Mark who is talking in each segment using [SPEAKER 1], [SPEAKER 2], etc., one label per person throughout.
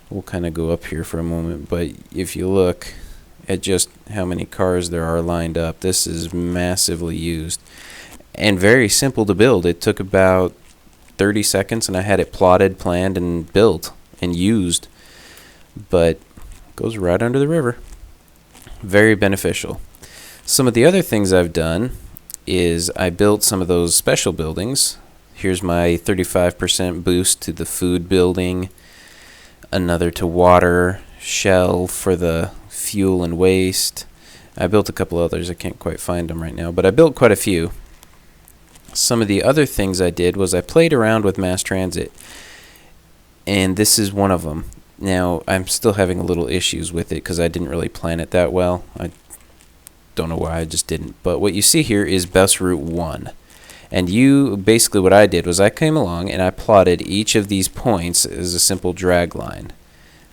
[SPEAKER 1] We'll kind of go up here for a moment, but if you look at just how many cars there are lined up, this is massively used and very simple to build. It took about 30 seconds and I had it plotted, planned, and built and used, but it goes right under the river. Very beneficial. Some of the other things I've done is I built some of those special buildings. Here's my 35% boost to the food building, another to water, shell for the fuel and waste. I built a couple others. I can't quite find them right now, but I built quite a few. Some of the other things I did was I played around with mass transit, and this is one of them. Now, I'm still having a little issues with it because I didn't really plan it that well. I don't know why, I just didn't. But what you see here is bus route 1. And basically what I did was I came along and I plotted each of these points as a simple drag line.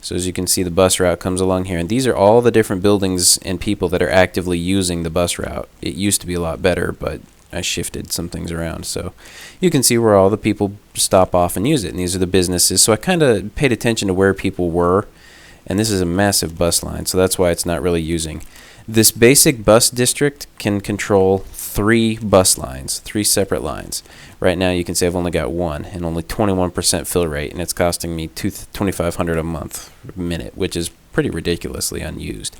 [SPEAKER 1] So as you can see, the bus route comes along here, and these are all the different buildings and people that are actively using the bus route. It used to be a lot better, but I shifted some things around. So you can see where all the people stop off and use it, and these are the businesses. So I kind of paid attention to where people were, and this is a massive bus line, so that's why it's not really using. This basic bus district can control 3 bus lines, 3 separate lines. Right now you can see I've only got 1 and only 21% fill rate, and it's costing me $2,500 a minute, which is pretty ridiculously unused.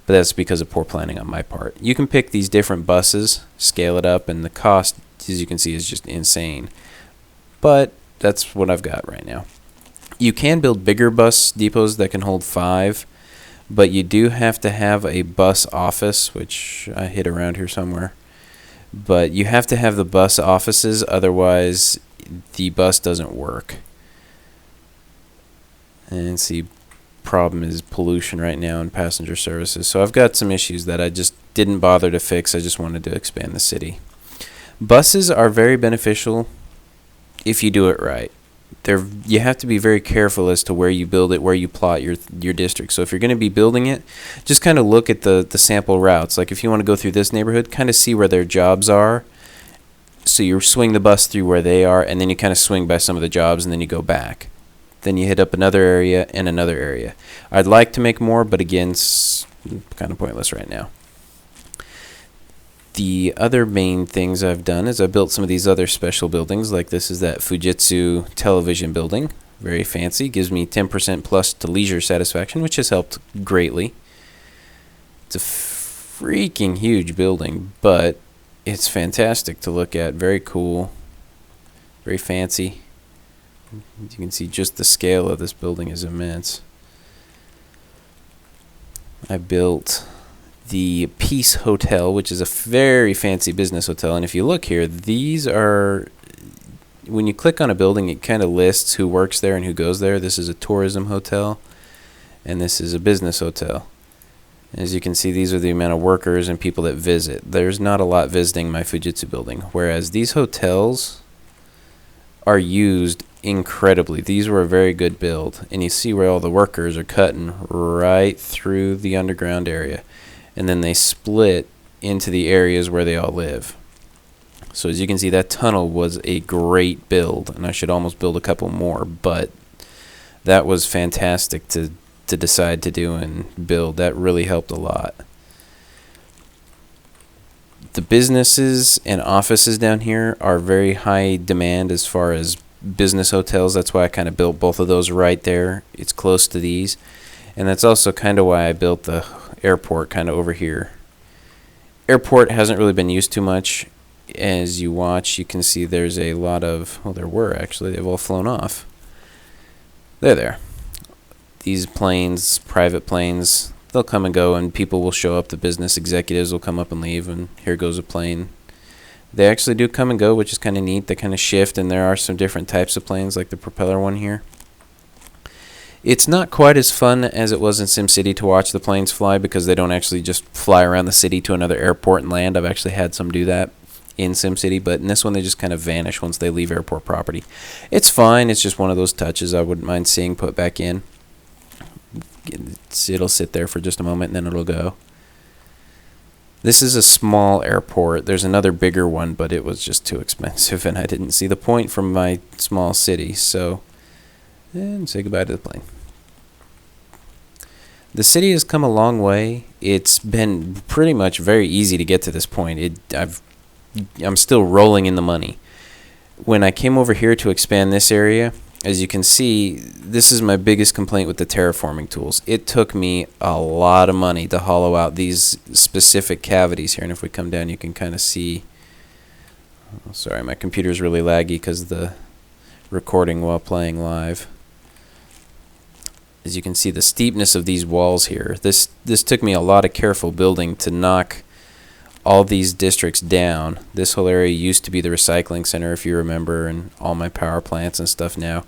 [SPEAKER 1] But that's because of poor planning on my part. You can pick these different buses, scale it up, and the cost, as you can see, is just insane. But that's what I've got right now. You can build bigger bus depots that can hold 5, but you do have to have a bus office, which I hid around here somewhere. But you have to have the bus offices, otherwise the bus doesn't work. And see, problem is pollution right now in passenger services. So I've got some issues that I just didn't bother to fix. I just wanted to expand the city. Buses are very beneficial if you do it right. You have to be very careful as to where you build it, where you plot your district. So if you're going to be building it, just kind of look at the sample routes. Like if you want to go through this neighborhood, kind of see where their jobs are. So you swing the bus through where they are, and then you kind of swing by some of the jobs, and then you go back. Then you hit up another area and another area. I'd like to make more, but again, it's kind of pointless right now. The other main things I've done is I built some of these other special buildings, like this is that Fujitsu television building. Very fancy. Gives me 10% plus to leisure satisfaction, which has helped greatly. It's a freaking huge building, but it's fantastic to look at. Very cool. Very fancy. You can see just the scale of this building is immense. I built the Peace Hotel, which is a very fancy business hotel. And if you look here, these are, when you click on a building, it kind of lists who works there and who goes there. This is a tourism hotel, and this is a business hotel. As you can see, these are the amount of workers and people that visit. There's not a lot visiting my Fujitsu building, whereas these hotels are used incredibly. These were a very good build, and you see where all the workers are cutting right through the underground area, and then they split into the areas where they all live. So as you can see, that tunnel was a great build, and I should almost build a couple more, but that was fantastic to decide to do and build. That really helped a lot. The businesses and offices down here are very high demand as far as business hotels. That's why I kind of built both of those right there. It's close to these. And that's also kind of why I built the airport kind of over here. Airport hasn't really been used too much. As you watch, you can see there's a lot of, well, there were actually, they've all flown off. They're there. These planes, private planes, they'll come and go, and people will show up. The business executives will come up and leave, and here goes a plane. They actually do come and go, which is kind of neat. They kind of shift, and there are some different types of planes, like the propeller one here. It's not quite as fun as it was in SimCity to watch the planes fly, because they don't actually just fly around the city to another airport and land. I've actually had some do that in SimCity, but in this one they just kind of vanish once they leave airport property. It's fine. It's just one of those touches I wouldn't mind seeing put back in. It'll sit there for just a moment, and then it'll go. This is a small airport. There's another bigger one, but it was just too expensive, and I didn't see the point from my small city. So, and say goodbye to the plane. The city has come a long way. It's been pretty much very easy to get to this point. I'm still rolling in the money. When I came over here to expand this area, as you can see, this is my biggest complaint with the terraforming tools. It took me a lot of money to hollow out these specific cavities here. And if we come down, you can kind of see. Oh, sorry, my computer's really laggy because of the recording while playing live. As you can see, the steepness of these walls here. This took me a lot of careful building to knock all these districts down. This whole area used to be the recycling center, if you remember, and all my power plants and stuff now.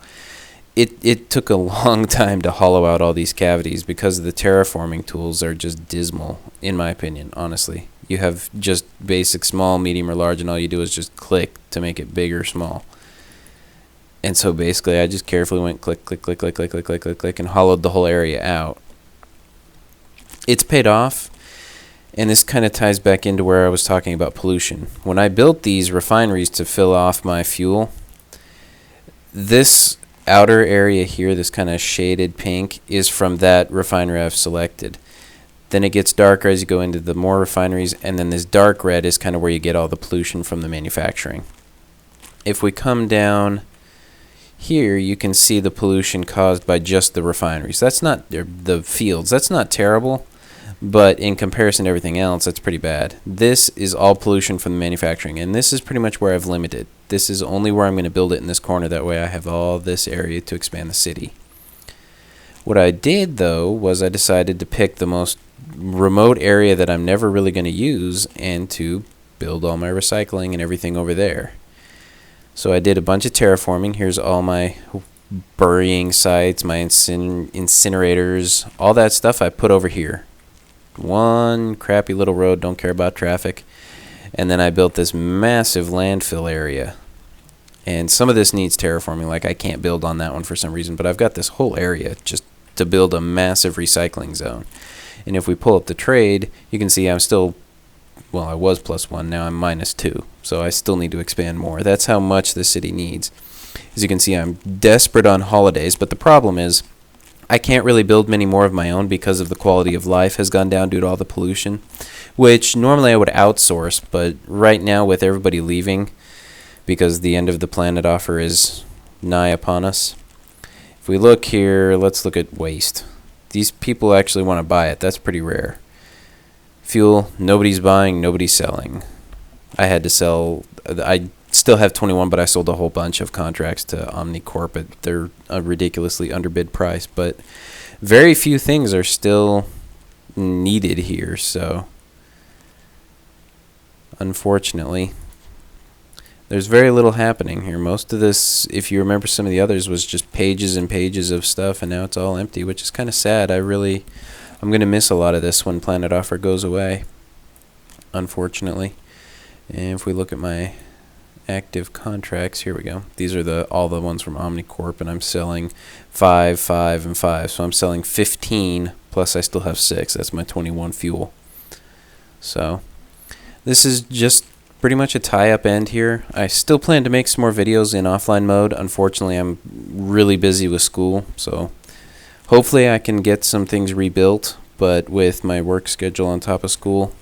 [SPEAKER 1] It took a long time to hollow out all these cavities because the terraforming tools are just dismal, in my opinion, honestly. You have just basic small, medium, or large, and all you do is just click to make it big or small. And so basically I just carefully went click, click, click, click, click, click, click, click, click, and hollowed the whole area out. It's paid off. And this kind of ties back into where I was talking about pollution. When I built these refineries to fill off my fuel, this outer area here, this kind of shaded pink, is from that refinery I've selected. Then it gets darker as you go into the more refineries, and then this dark red is kind of where you get all the pollution from the manufacturing. If we come down here, you can see the pollution caused by just the refineries. That's not the fields. That's not terrible. But in comparison to everything else, that's pretty bad. This is all pollution from the manufacturing, and this is pretty much where I've limited. This is only where I'm going to build it in this corner. That way I have all this area to expand the city. What I did, though, was I decided to pick the most remote area that I'm never really going to use and to build all my recycling and everything over there. So I did a bunch of terraforming. Here's all my burying sites, my incinerators, all that stuff I put over here. One crappy little road, don't care about traffic. And then I built this massive landfill area. And some of this needs terraforming, like I can't build on that one for some reason, but I've got this whole area just to build a massive recycling zone. And if we pull up the trade, you can see I'm still, well, I was +1, now I'm -2. So I still need to expand more. That's how much the city needs. As you can see, I'm desperate on holidays, but the problem is I can't really build many more of my own because of the quality of life has gone down due to all the pollution, which normally I would outsource, but right now with everybody leaving, because the end of the planet offer is nigh upon us. If we look here, let's look at waste. These people actually want to buy it. That's pretty rare. Fuel, nobody's buying, nobody's selling. I had to sell, I still have 21, but I sold a whole bunch of contracts to Omnicorp at their ridiculously underbid price. But very few things are still needed here, so unfortunately, there's very little happening here. Most of this, if you remember some of the others, was just pages and pages of stuff, and now it's all empty, which is kind of sad. I'm going to miss a lot of this when Planet Offer goes away, unfortunately. And if we look at my active contracts, here we go. These are all the ones from Omnicorp, and I'm selling 5, 5, and 5. So I'm selling 15, plus I still have 6. That's my 21 fuel. So this is just pretty much a tie-up end here. I still plan to make some more videos in offline mode. Unfortunately, I'm really busy with school, so hopefully I can get some things rebuilt, but with my work schedule on top of school,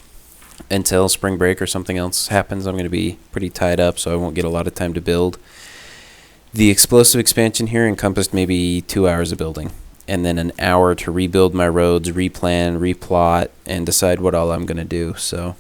[SPEAKER 1] until spring break or something else happens, I'm going to be pretty tied up, so I won't get a lot of time to build. The explosive expansion here encompassed maybe 2 hours of building, and then an hour to rebuild my roads, replan, replot, and decide what all I'm going to do. So